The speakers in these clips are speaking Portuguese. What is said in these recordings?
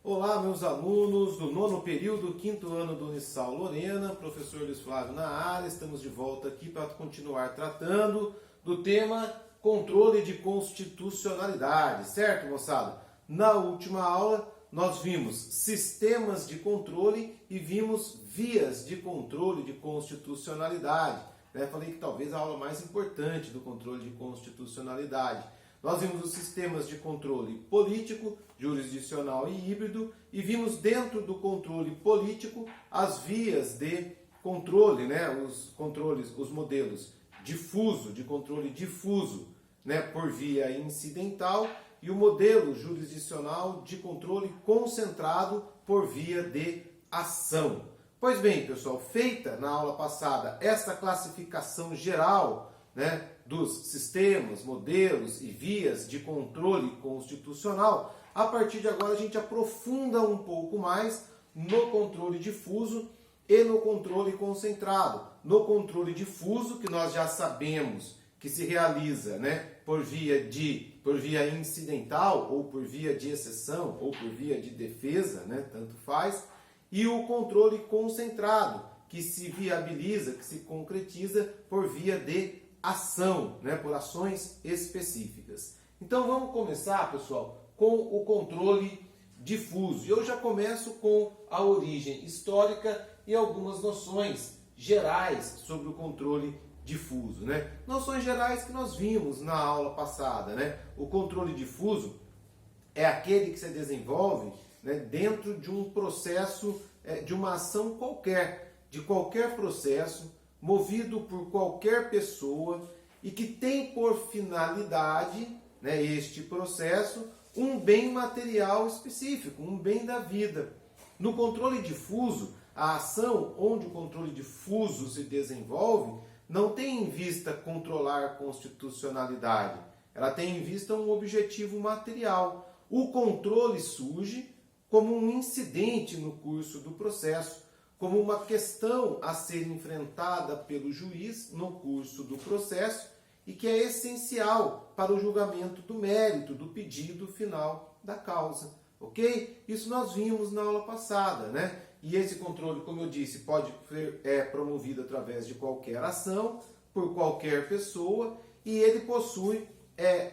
Olá, meus alunos do nono período, quinto ano do Unisal Lorena, professor Luiz Flávio na área. Estamos de volta aqui para continuar tratando do tema controle de constitucionalidade, certo, moçada? Na última aula, nós vimos sistemas de controle e vimos vias de controle de constitucionalidade. Falei que talvez a aula mais importante do controle de constitucionalidade. Nós vimos os sistemas de controle político, jurisdicional e híbrido e vimos dentro do controle político as vias de controle, os controles, os modelos difuso, de controle difuso, por via incidental e o modelo jurisdicional de controle concentrado por via de ação. Pois bem, pessoal, feita na aula passada essa classificação geral, dos sistemas, modelos e vias de controle constitucional, a partir de agora a gente aprofunda um pouco mais no controle difuso e no controle concentrado. No controle difuso, que nós já sabemos que se realiza por via incidental, ou por via de exceção, ou por via de defesa, tanto faz, e o controle concentrado, que se viabiliza, que se concretiza por via de ação, por ações específicas. Então vamos começar, pessoal, com o controle difuso. Eu já começo com a origem histórica e algumas noções gerais sobre o controle difuso. Noções gerais que nós vimos na aula passada. O controle difuso é aquele que se desenvolve dentro de um processo, de uma ação qualquer, de qualquer processo, movido por qualquer pessoa e que tem por finalidade, este processo, um bem material específico, um bem da vida. No controle difuso, a ação onde o controle difuso se desenvolve não tem em vista controlar a constitucionalidade, ela tem em vista um objetivo material. O controle surge como um incidente no curso do processo, como uma questão a ser enfrentada pelo juiz no curso do processo e que é essencial para o julgamento do mérito, do pedido final da causa. Ok? Isso nós vimos na aula passada, E esse controle, como eu disse, pode ser promovido através de qualquer ação, por qualquer pessoa, e ele possui,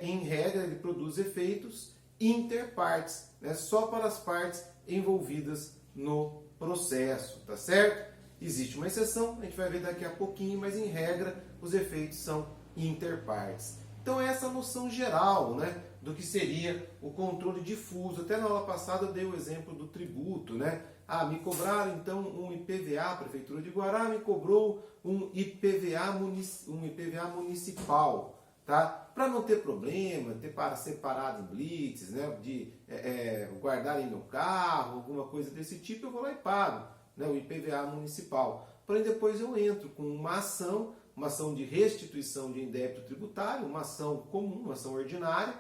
em regra, ele produz efeitos interpartes, só para as partes envolvidas no processo, tá certo? Existe uma exceção, a gente vai ver daqui a pouquinho, mas em regra os efeitos são interpartes. Então essa noção geral, do que seria o controle difuso. Até na aula passada eu dei o exemplo do tributo, me cobraram então um IPVA, a Prefeitura de Guará me cobrou um IPVA municipal. Tá? Para não ter problema, ter para separado em blitz, de guardar em meu carro, alguma coisa desse tipo, eu vou lá e pago o IPVA municipal. Porém, depois eu entro com uma ação de restituição de indébito tributário, uma ação comum, uma ação ordinária,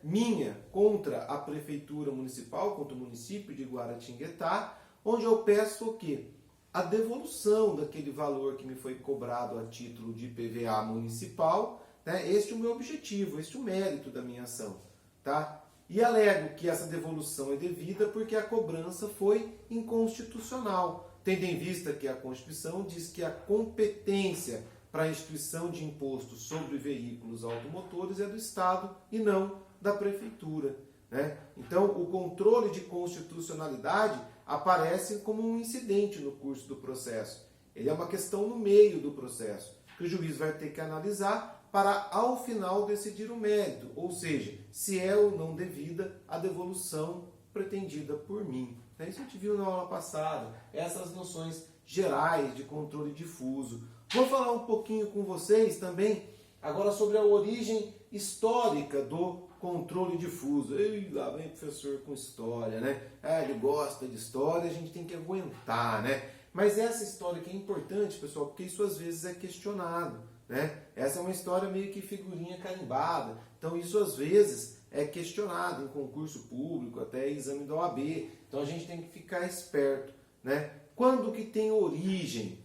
minha contra a Prefeitura Municipal, contra o município de Guaratinguetá, onde eu peço o quê? A devolução daquele valor que me foi cobrado a título de IPVA municipal. Este é o meu objetivo, este é o mérito da minha ação. Tá? E alego que essa devolução é devida porque a cobrança foi inconstitucional, tendo em vista que a Constituição diz que a competência para a instituição de imposto sobre veículos automotores é do Estado e não da Prefeitura. Então, o controle de constitucionalidade aparece como um incidente no curso do processo. Ele é uma questão no meio do processo, que o juiz vai ter que analisar para, ao final, decidir o mérito, ou seja, se é ou não devida a devolução pretendida por mim. Isso a gente viu na aula passada, essas noções gerais de controle difuso. Vou falar um pouquinho com vocês também, agora sobre a origem histórica do controle difuso. Lá vem o professor com história, ele gosta de história, a gente tem que aguentar, Mas essa história que é importante, pessoal, porque isso às vezes é questionado. Essa é uma história meio que figurinha carimbada, então isso às vezes é questionado em concurso público, até exame da OAB, então a gente tem que ficar esperto. Quando que tem origem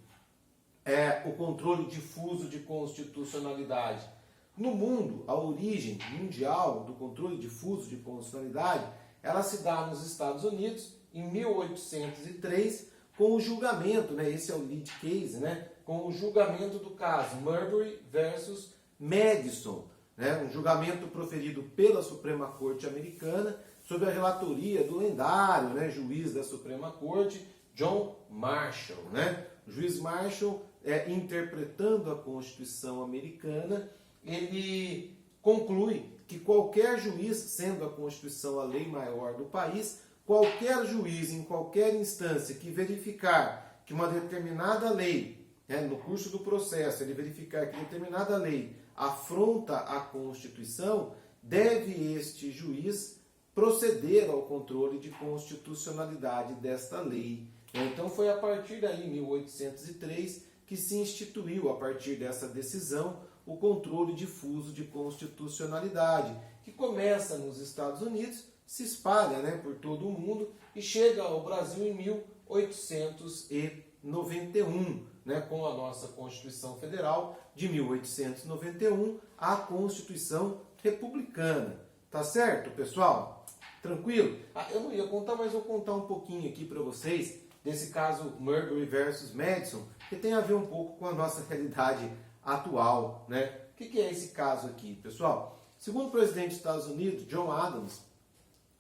o controle difuso de constitucionalidade? No mundo, a origem mundial do controle difuso de constitucionalidade Ela se dá nos Estados Unidos em 1803 com o julgamento, né? Esse é o lead case, né? Com o julgamento do caso Marbury versus Madison, né? Um julgamento proferido pela Suprema Corte Americana sob a relatoria do lendário, né, juiz da Suprema Corte, John Marshall, né? O juiz Marshall, interpretando a Constituição americana, ele conclui que qualquer juiz, sendo a Constituição a lei maior do país, qualquer juiz em qualquer instância que verificar que uma determinada lei, né, no curso do processo, ele verificar que determinada lei afronta a Constituição, deve este juiz proceder ao controle de constitucionalidade desta lei. Então foi a partir daí, em 1803, que se instituiu, a partir dessa decisão, o controle difuso de constitucionalidade, que começa nos Estados Unidos, se espalha, né, por todo o mundo e chega ao Brasil em 1891, né, com a nossa Constituição Federal de 1891, a Constituição Republicana. Tá certo, pessoal? Tranquilo? Eu não ia contar, mas vou contar um pouquinho aqui para vocês desse caso Marbury versus Madison, que tem a ver um pouco com a nossa realidade atual, né? O que é esse caso aqui, pessoal? Segundo o presidente dos Estados Unidos, John Adams,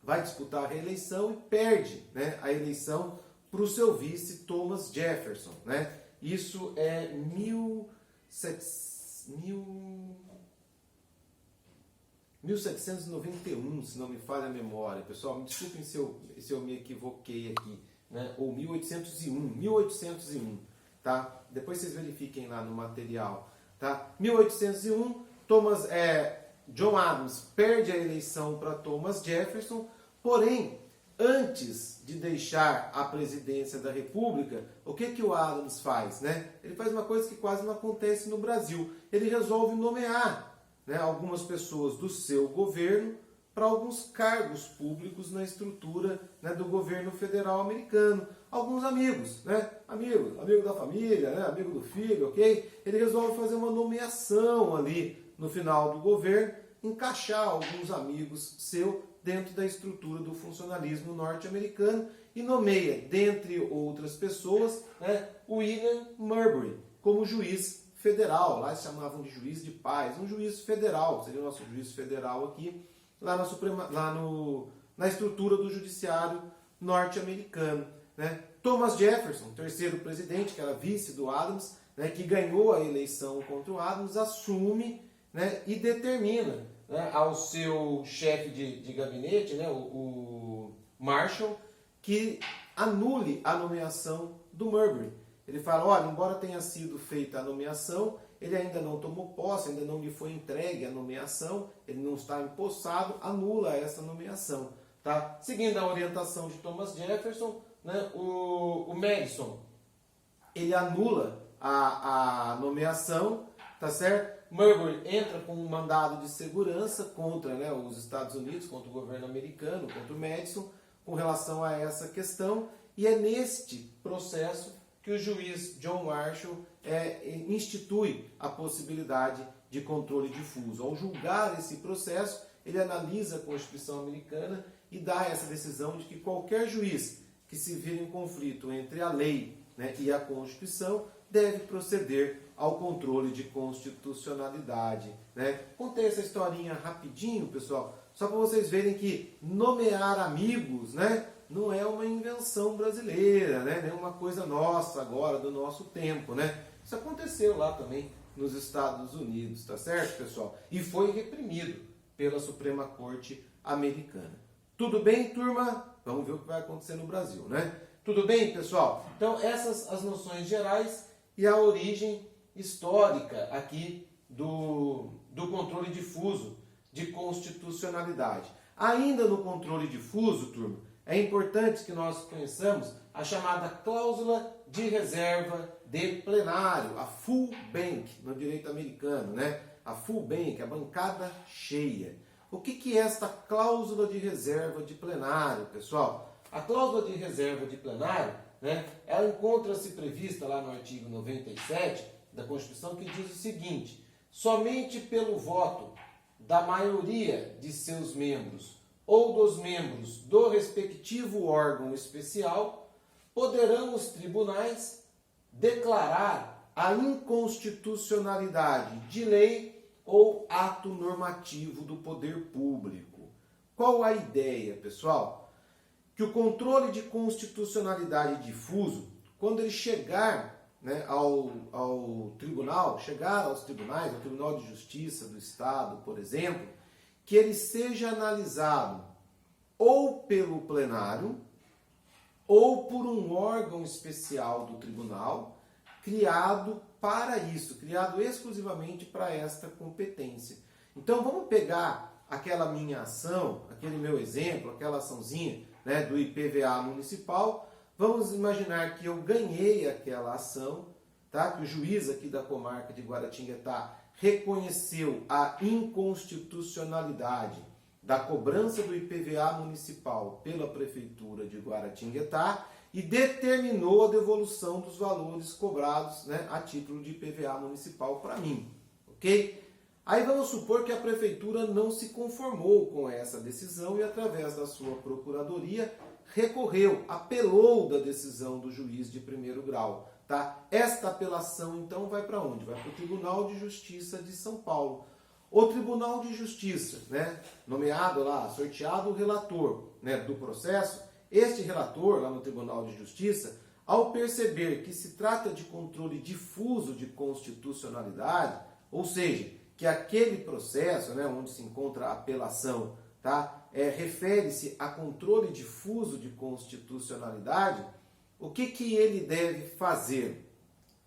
vai disputar a reeleição e perde, né, a eleição para o seu vice Thomas Jefferson, né? Isso é 1791, se não me falha a memória. Pessoal, me desculpem se eu me equivoquei aqui, né? Ou 1801, tá? Depois vocês verifiquem lá no material, tá? 1801, John Adams perde a eleição para Thomas Jefferson, porém, antes de deixar a presidência da República, o que o Adams faz, né? Ele faz uma coisa que quase não acontece no Brasil. Ele resolve nomear, né, algumas pessoas do seu governo para alguns cargos públicos na estrutura, né, do governo federal americano. Alguns amigos, né? Amigo da família, né? Amigo do filho, ok? Ele resolve fazer uma nomeação ali no final do governo, encaixar alguns amigos seu dentro da estrutura do funcionalismo norte-americano e nomeia, dentre outras pessoas, né, William Marbury como juiz federal. Lá eles chamavam de juiz de paz, um juiz federal, seria o nosso juiz federal aqui, lá na estrutura do judiciário norte-americano, né? Thomas Jefferson, terceiro presidente, que era vice do Adams, né, que ganhou a eleição contra o Adams, assume, né, e determina, né, ao seu chefe de gabinete, né, o Marshall, que anule a nomeação do Marbury. Ele fala, olha, embora tenha sido feita a nomeação, ele ainda não tomou posse, ainda não lhe foi entregue a nomeação, ele não está empossado, anula essa nomeação. Tá? Seguindo a orientação de Thomas Jefferson, né, o Madison, ele anula a nomeação, tá certo? Marbury entra com um mandado de segurança contra, né, os Estados Unidos, contra o governo americano, contra o Madison, com relação a essa questão, e é neste processo que o juiz John Marshall institui a possibilidade de controle difuso. Ao julgar esse processo, ele analisa a Constituição americana e dá essa decisão de que qualquer juiz que se vir em conflito entre a lei, né, e a Constituição deve proceder ao controle de constitucionalidade, né? Contei essa historinha rapidinho, pessoal, só para vocês verem que nomear amigos, né, não é uma invenção brasileira, né? Nem uma coisa nossa agora, do nosso tempo, né? Isso aconteceu lá também nos Estados Unidos, tá certo, pessoal? E foi reprimido pela Suprema Corte Americana. Tudo bem, turma? Vamos ver o que vai acontecer no Brasil, né? Tudo bem, pessoal? Então, essas as noções gerais e a origem histórica aqui do controle difuso de constitucionalidade. Ainda no controle difuso, turma, é importante que nós conheçamos a chamada cláusula de reserva de plenário, a full bank no direito americano, né? A full bank, a bancada cheia. O que é esta cláusula de reserva de plenário, pessoal? A cláusula de reserva de plenário, né, ela encontra-se prevista lá no artigo 97 da Constituição, que diz o seguinte: somente pelo voto da maioria de seus membros ou dos membros do respectivo órgão especial, poderão os tribunais declarar a inconstitucionalidade de lei ou ato normativo do poder público. Qual a ideia, pessoal? Que o controle de constitucionalidade difuso, quando ele chegar ao tribunal, chegar aos tribunais, ao Tribunal de Justiça do Estado, por exemplo, que ele seja analisado ou pelo plenário ou por um órgão especial do tribunal criado para isso, criado exclusivamente para esta competência. Então vamos pegar aquela minha ação, aquele meu exemplo, aquela açãozinha do IPVA municipal. Vamos imaginar que eu ganhei aquela ação, tá? Que o juiz aqui da comarca de Guaratinguetá reconheceu a inconstitucionalidade da cobrança do IPVA municipal pela Prefeitura de Guaratinguetá e determinou a devolução dos valores cobrados a título de IPVA municipal para mim, ok? Aí vamos supor que a Prefeitura não se conformou com essa decisão e, através da sua Procuradoria, recorreu, apelou da decisão do juiz de primeiro grau. Tá? Esta apelação, então, vai para onde? Vai para o Tribunal de Justiça de São Paulo. O Tribunal de Justiça, nomeado lá, sorteado o relator do processo, este relator lá no Tribunal de Justiça, ao perceber que se trata de controle difuso de constitucionalidade, ou seja, que aquele processo, onde se encontra a apelação, refere-se a controle difuso de constitucionalidade, o que ele deve fazer?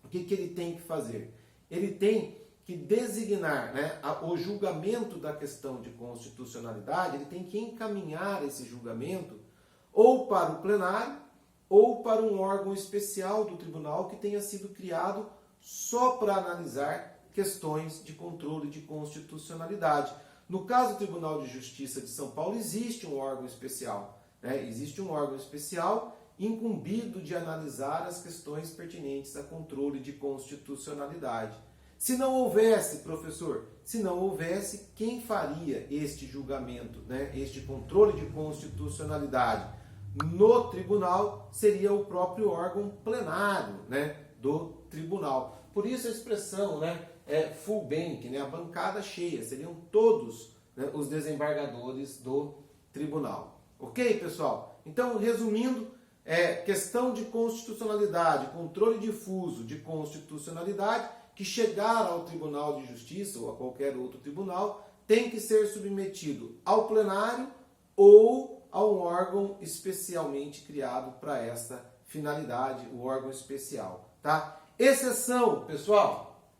O que ele tem que fazer? Ele tem que designar o julgamento da questão de constitucionalidade, ele tem que encaminhar esse julgamento ou para o plenário ou para um órgão especial do tribunal que tenha sido criado só para analisar questões de controle de constitucionalidade. No caso do Tribunal de Justiça de São Paulo, existe um órgão especial. Existe um órgão especial incumbido de analisar as questões pertinentes a controle de constitucionalidade. Se não houvesse, professor, se não houvesse, quem faria este julgamento, este controle de constitucionalidade no tribunal seria o próprio órgão plenário do tribunal. Por isso a expressão full bank, a bancada cheia, seriam todos os desembargadores do tribunal. Ok, pessoal? Então, resumindo, questão de constitucionalidade, controle difuso de constitucionalidade, que chegar ao Tribunal de Justiça ou a qualquer outro tribunal, tem que ser submetido ao plenário ou a um órgão especialmente criado para essa finalidade, o órgão especial. Tá? Exceção, pessoal,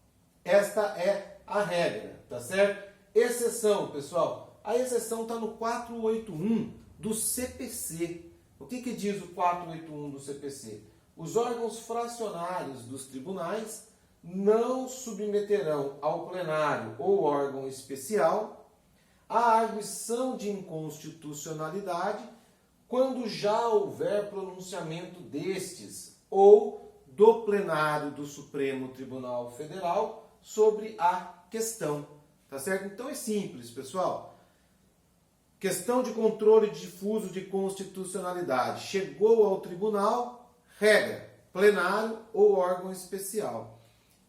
esta é a regra, tá certo? Exceção, pessoal, a exceção está no 481 do CPC. O que diz o 481 do CPC? Os órgãos fracionários dos tribunais não submeterão ao plenário ou órgão especial a arguição de inconstitucionalidade quando já houver pronunciamento destes ou do plenário do Supremo Tribunal Federal sobre a questão. Tá certo? Então é simples, pessoal. Questão de controle difuso de constitucionalidade. Chegou ao tribunal, regra, plenário ou órgão especial.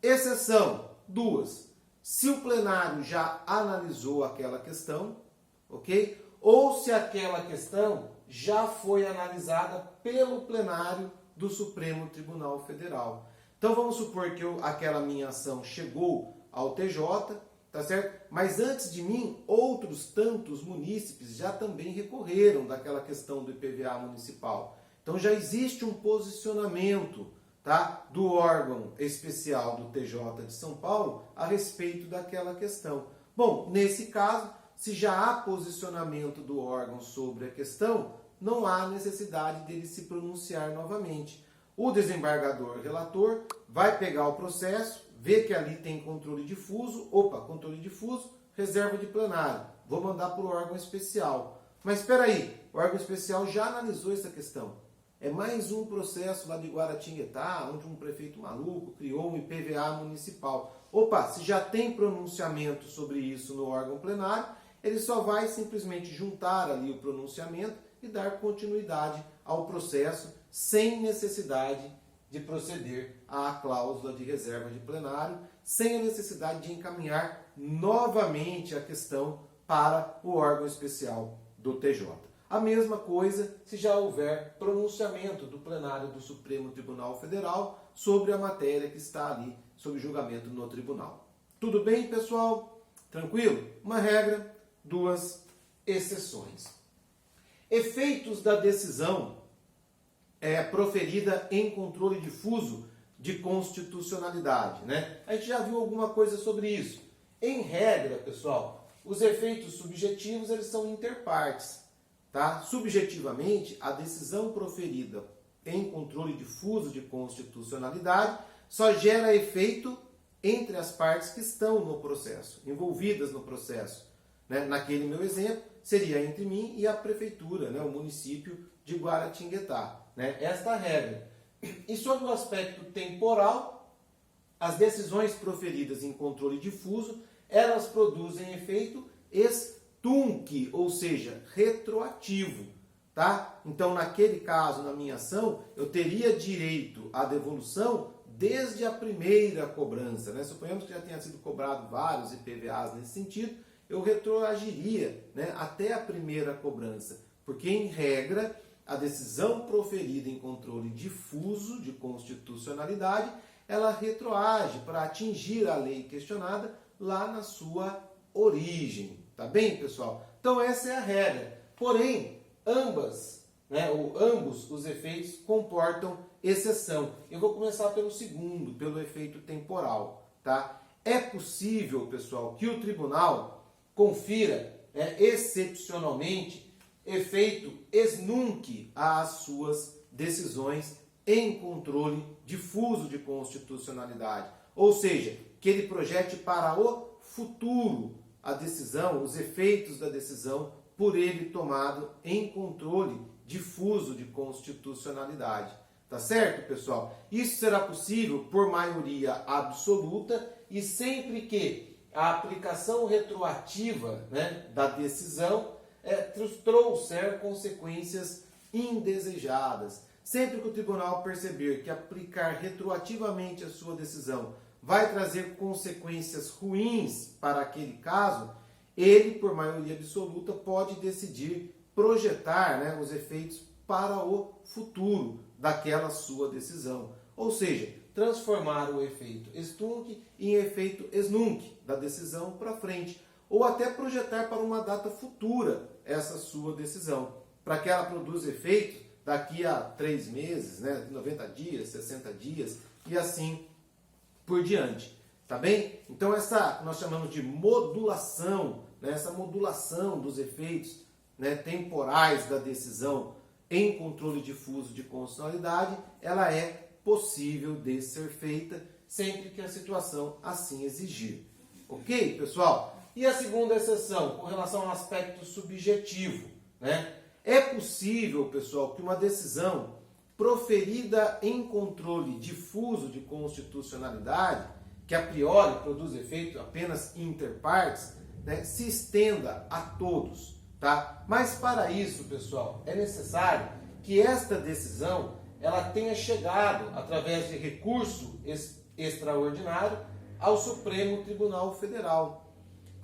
Exceção, duas. Se o plenário já analisou aquela questão, ok? Ou se aquela questão já foi analisada pelo plenário do Supremo Tribunal Federal. Então vamos supor que aquela minha ação chegou ao TJ, tá certo? Mas antes de mim, outros tantos munícipes já também recorreram daquela questão do IPVA municipal. Então já existe um posicionamento, tá, do órgão especial do TJ de São Paulo a respeito daquela questão. Bom, nesse caso, se já há posicionamento do órgão sobre a questão, não há necessidade dele se pronunciar novamente. O desembargador relator vai pegar o processo, ver que ali tem controle difuso, controle difuso, reserva de plenário, vou mandar para o órgão especial. Mas espera aí, o órgão especial já analisou essa questão. É mais um processo lá de Guaratinguetá, onde um prefeito maluco criou um IPVA municipal. Se já tem pronunciamento sobre isso no órgão plenário, ele só vai simplesmente juntar ali o pronunciamento e dar continuidade ao processo sem necessidade de proceder à cláusula de reserva de plenário, sem a necessidade de encaminhar novamente a questão para o órgão especial do TJ. A mesma coisa se já houver pronunciamento do plenário do Supremo Tribunal Federal sobre a matéria que está ali sob julgamento no tribunal. Tudo bem, pessoal? Tranquilo? Uma regra, duas exceções. Efeitos da decisão proferida em controle difuso de constitucionalidade, né? A gente já viu alguma coisa sobre isso. Em regra, pessoal, os efeitos subjetivos eles são interpartes, tá? Subjetivamente, a decisão proferida em controle difuso de constitucionalidade só gera efeito entre as partes que estão no processo, envolvidas no processo, né? Naquele meu exemplo, seria entre mim e a prefeitura, né? O município de Guaratinguetá, né? Esta é a regra. E sobre o aspecto temporal, as decisões proferidas em controle difuso, elas produzem efeito ex-tunc, ou seja, retroativo, tá? Então, naquele caso, na minha ação, eu teria direito à devolução desde a primeira cobrança, né? Suponhamos que já tenha sido cobrado vários IPVAs nesse sentido, eu retroagiria, né, até a primeira cobrança, porque, em regra, a decisão proferida em controle difuso de constitucionalidade, ela retroage para atingir a lei questionada lá na sua origem. Tá bem, pessoal? Então essa é a regra. Porém, ambos os efeitos comportam exceção. Eu vou começar pelo segundo, pelo efeito temporal. Tá? É possível, pessoal, que o tribunal confira excepcionalmente efeito ex nunc às suas decisões em controle difuso de constitucionalidade. Ou seja, que ele projete para o futuro a decisão, os efeitos da decisão por ele tomado em controle difuso de constitucionalidade. Tá certo, pessoal? Isso será possível por maioria absoluta e sempre que a aplicação retroativa, né, da decisão trouxer consequências indesejadas. Sempre que o tribunal perceber que aplicar retroativamente a sua decisão vai trazer consequências ruins para aquele caso, ele, por maioria absoluta, pode decidir projetar, né, os efeitos para o futuro daquela sua decisão. Ou seja, transformar o efeito ex-tunc em efeito ex nunc da decisão para frente. Ou até projetar para uma data futura essa sua decisão, para que ela produza efeito daqui a 3 meses, né, 90 dias, 60 dias e assim por diante. Tá bem? Então essa nós chamamos de modulação, né, essa modulação dos efeitos, né, temporais da decisão em controle difuso de constitucionalidade, ela é possível de ser feita sempre que a situação assim exigir. Ok, pessoal? E a segunda exceção, com relação ao aspecto subjetivo, né? É possível, pessoal, que uma decisão proferida em controle difuso de constitucionalidade, que a priori produz efeito apenas interpartes, né, se estenda a todos, tá? Mas para isso, pessoal, é necessário que esta decisão ela tenha chegado através de recurso extraordinário ao Supremo Tribunal Federal.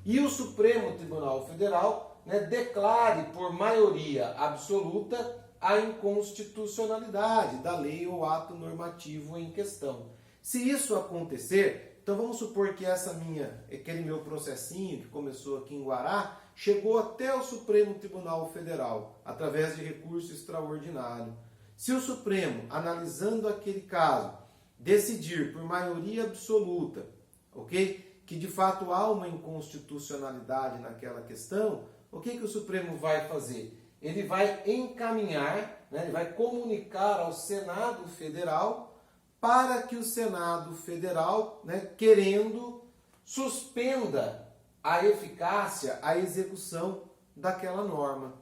E o Supremo Tribunal Federal, né, declare por maioria absoluta a inconstitucionalidade da lei ou ato normativo em questão. Se isso acontecer, então vamos supor que aquele meu processinho que começou aqui em Guará, chegou até o Supremo Tribunal Federal, através de recurso extraordinário. Se o Supremo, analisando aquele caso, decidir por maioria absoluta, ok? Que de fato há uma inconstitucionalidade naquela questão, o que o Supremo vai fazer? Ele vai encaminhar, né, ele vai comunicar ao Senado Federal para que o Senado Federal, né, querendo, suspenda a eficácia, a execução daquela norma.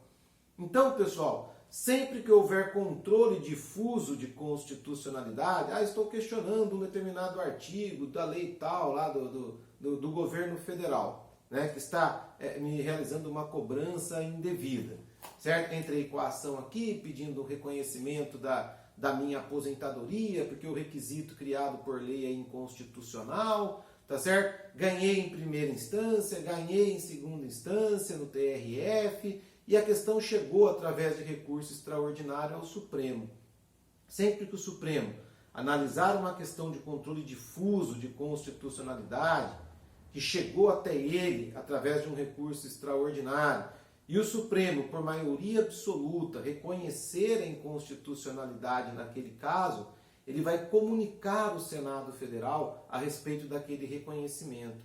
Então, pessoal, sempre que houver controle difuso de constitucionalidade, estou questionando um determinado artigo da lei tal, lá do governo federal. né, que está me realizando uma cobrança indevida, certo? Entrei com a ação aqui pedindo o reconhecimento da minha aposentadoria, porque o requisito criado por lei é inconstitucional, tá certo? Ganhei em primeira instância, ganhei em segunda instância no TRF, e a questão chegou através de recurso extraordinário ao Supremo. Sempre que o Supremo analisar uma questão de controle difuso de constitucionalidade, que chegou até ele através de um recurso extraordinário, e o Supremo, por maioria absoluta, reconhecer a inconstitucionalidade naquele caso, ele vai comunicar ao Senado Federal a respeito daquele reconhecimento.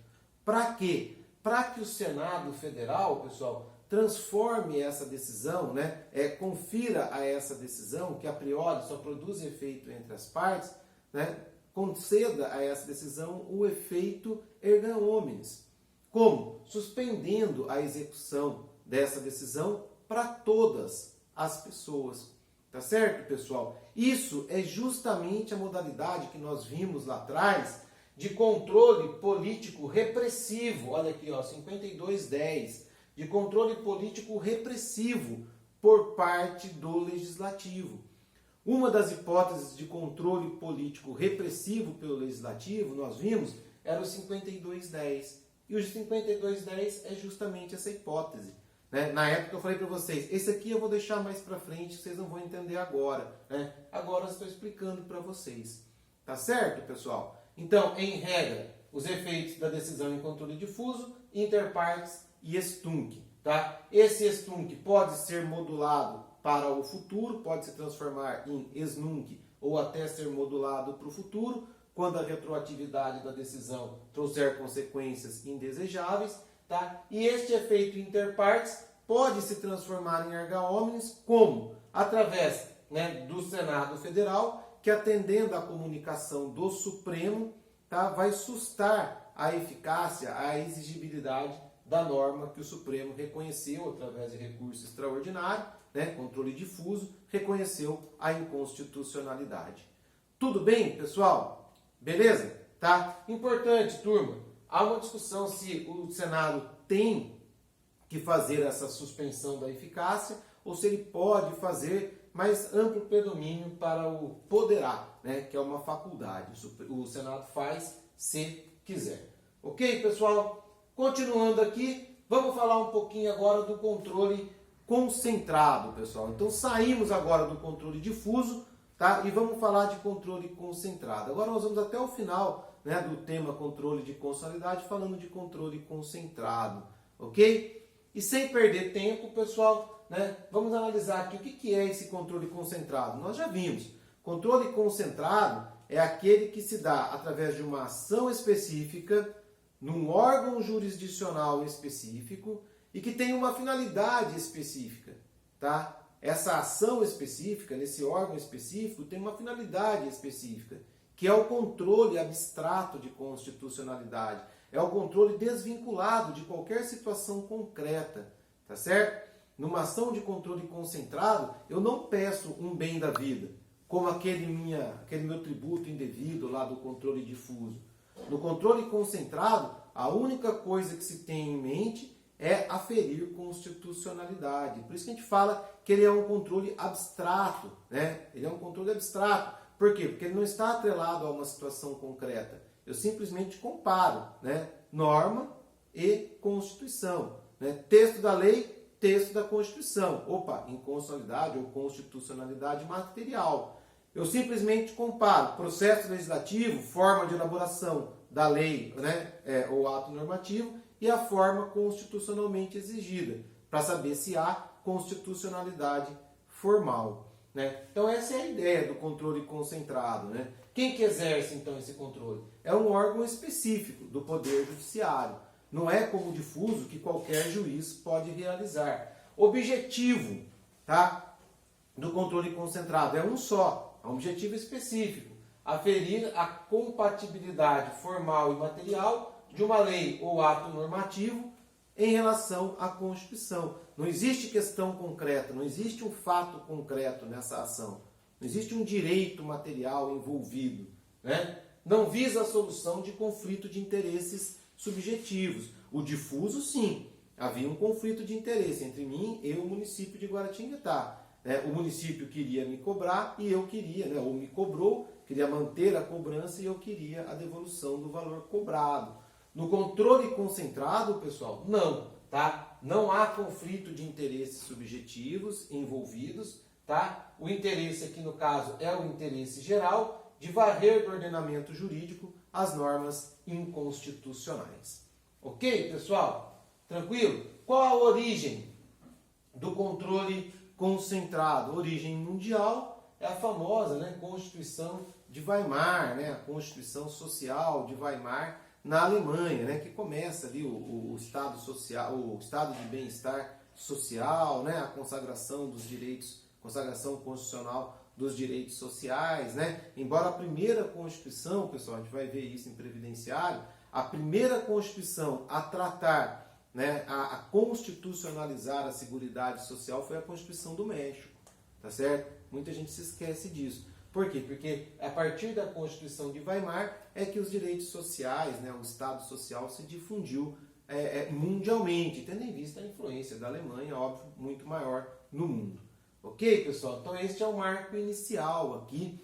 Para quê? Para que o Senado Federal, pessoal, transforme essa decisão, né, confira a essa decisão, que a priori só produz efeito entre as partes, né, conceda a essa decisão o efeito erga omnes. Como? Suspendendo a execução dessa decisão para todas as pessoas. Tá certo, pessoal? Isso é justamente a modalidade que nós vimos lá atrás de controle político repressivo. Olha aqui, ó, 5210. De controle político repressivo por parte do Legislativo. Uma das hipóteses de controle político repressivo pelo Legislativo, nós vimos, era o 5210. E o 5210 é justamente essa hipótese. Né? Na época eu falei para vocês, esse aqui eu vou deixar mais para frente, vocês não vão entender agora. Né? Agora eu estou explicando para vocês. Tá certo, pessoal? Então, em regra, os efeitos da decisão em controle difuso, inter partes e extunc. Tá? Esse extunc pode ser modulado para o futuro, pode se transformar em exnunc ou até ser modulado para o futuro, quando a retroatividade da decisão trouxer consequências indesejáveis. Tá? E este efeito inter partes pode se transformar em erga omnes, como? Através, né, do Senado Federal, que atendendo à comunicação do Supremo, tá, vai sustar a eficácia, a exigibilidade da norma que o Supremo reconheceu através de recurso extraordinário, né, controle difuso, reconheceu a inconstitucionalidade. Tudo bem, pessoal? Beleza? Tá? Importante, turma, há uma discussão se o Senado tem que fazer essa suspensão da eficácia ou se ele pode fazer mais amplo predomínio para o poderá, né, que é uma faculdade. O Senado faz se quiser. Ok, pessoal? Continuando aqui, vamos falar um pouquinho agora do controle concentrado, pessoal. Então saímos agora do controle difuso, tá? E vamos falar de controle concentrado. Agora nós vamos até o final, né, do tema controle de constitucionalidade, falando de controle concentrado, ok? E sem perder tempo, pessoal, né, vamos analisar aqui o que é esse controle concentrado. Nós já vimos, controle concentrado é aquele que se dá através de uma ação específica, num órgão jurisdicional específico e que tem uma finalidade específica, tá? Essa ação específica, nesse órgão específico, tem uma finalidade específica, que é o controle abstrato de constitucionalidade. É o controle desvinculado de qualquer situação concreta, tá certo? Numa ação de controle concentrado, eu não peço um bem da vida, como aquele meu tributo indevido lá do controle difuso. No controle concentrado, a única coisa que se tem em mente é aferir constitucionalidade. Por isso que a gente fala que ele é um controle abstrato, né? Ele é um controle abstrato. Por quê? Porque ele não está atrelado a uma situação concreta. Eu simplesmente comparo, né, norma e Constituição. Né? Texto da lei, texto da Constituição. Opa, inconstitucionalidade ou constitucionalidade material. Eu simplesmente comparo processo legislativo, forma de elaboração da lei, né, ou ato normativo, e a forma constitucionalmente exigida, para saber se há constitucionalidade formal. Né? Então essa é a ideia do controle concentrado. Né? Quem que exerce então esse controle? É um órgão específico do Poder Judiciário. Não é como o difuso que qualquer juiz pode realizar. Objetivo, tá, do controle concentrado é um só. É um objetivo específico, aferir a compatibilidade formal e material de uma lei ou ato normativo em relação à Constituição. Não existe questão concreta, não existe um fato concreto nessa ação. Não existe um direito material envolvido. Né? Não visa a solução de conflito de interesses subjetivos. O difuso, sim. Havia um conflito de interesse entre mim e o município de Guaratinguetá. O município queria me cobrar e eu queria, ou me cobrou, queria manter a cobrança e eu queria a devolução do valor cobrado. No controle concentrado, pessoal, não, tá? Não há conflito de interesses subjetivos envolvidos, tá? O interesse aqui no caso é o interesse geral de varrer do ordenamento jurídico as normas inconstitucionais. Ok, pessoal? Tranquilo? Qual a origem do controle concentrado? Origem mundial é a famosa Constituição de Weimar, a Constituição Social de Weimar na Alemanha, que começa ali o Estado social, o Estado de bem-estar social, a consagração dos direitos, consagração constitucional dos direitos sociais, Embora a primeira Constituição, pessoal, a gente vai ver isso em previdenciário, a primeira Constituição a tratar, a constitucionalizar a Seguridade Social foi a Constituição do México, tá certo? Muita gente se esquece disso. Por quê? Porque a partir da Constituição de Weimar é que os direitos sociais, o Estado social se difundiu mundialmente, tendo em vista a influência da Alemanha, óbvio, muito maior no mundo. Ok, pessoal? Então este é o marco inicial aqui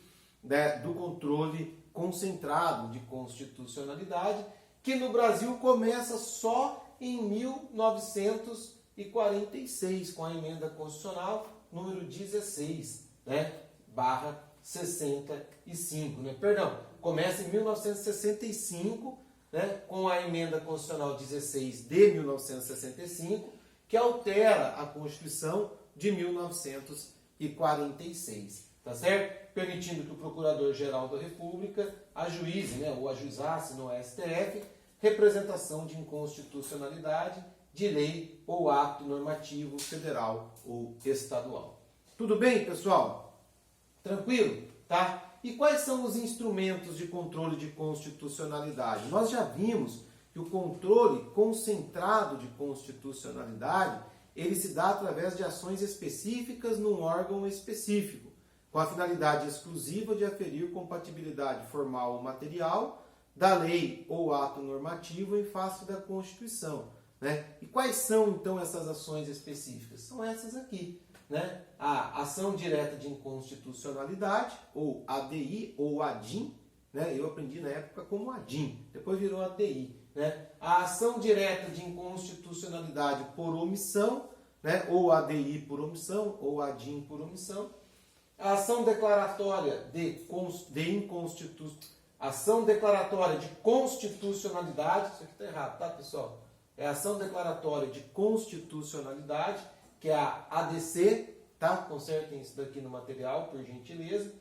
do controle concentrado de constitucionalidade, que no Brasil começa só em 1946, com a emenda constitucional número 16, barra 65, Perdão, começa em 1965, com a emenda constitucional 16 de 1965, que altera a Constituição de 1946, tá certo? Permitindo que o Procurador-Geral da República ajuize, ou ajuizasse no STF, representação de inconstitucionalidade de lei ou ato normativo federal ou estadual. Tudo bem, pessoal? Tranquilo? Tá? E quais são os instrumentos de controle de constitucionalidade? Nós já vimos que o controle concentrado de constitucionalidade, ele se dá através de ações específicas num órgão específico, com a finalidade exclusiva de aferir compatibilidade formal ou material da lei ou ato normativo em face da Constituição. E quais são, então, essas ações específicas? São essas aqui. A ação direta de inconstitucionalidade, ou ADI, ou ADIM, eu aprendi na época como ADIM, depois virou ADI. A ação direta de inconstitucionalidade por omissão, ou ADI por omissão, ou ADIM por omissão. A ação declaratória de ação declaratória de constitucionalidade, isso aqui está errado, tá, pessoal? É a ação declaratória de constitucionalidade, que é a ADC, tá? Consertem isso daqui no material, por gentileza.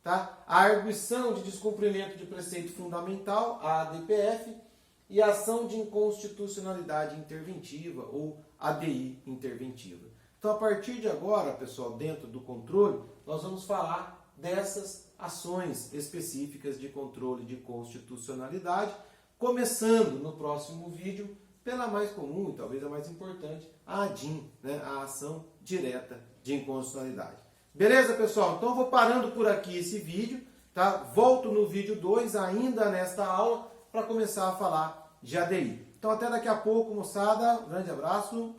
Tá? A arguição de descumprimento de preceito fundamental, a ADPF, e a ação de inconstitucionalidade interventiva, ou ADI interventiva. Então, a partir de agora, pessoal, dentro do controle, nós vamos falar dessas ações específicas de controle de constitucionalidade, começando no próximo vídeo pela mais comum e talvez a mais importante, a ADIM, a ação direta de inconstitucionalidade. Beleza, pessoal? Então eu vou parando por aqui esse vídeo, tá? Volto no vídeo 2, ainda nesta aula, para começar a falar de ADI. Então até daqui a pouco, moçada. Grande abraço.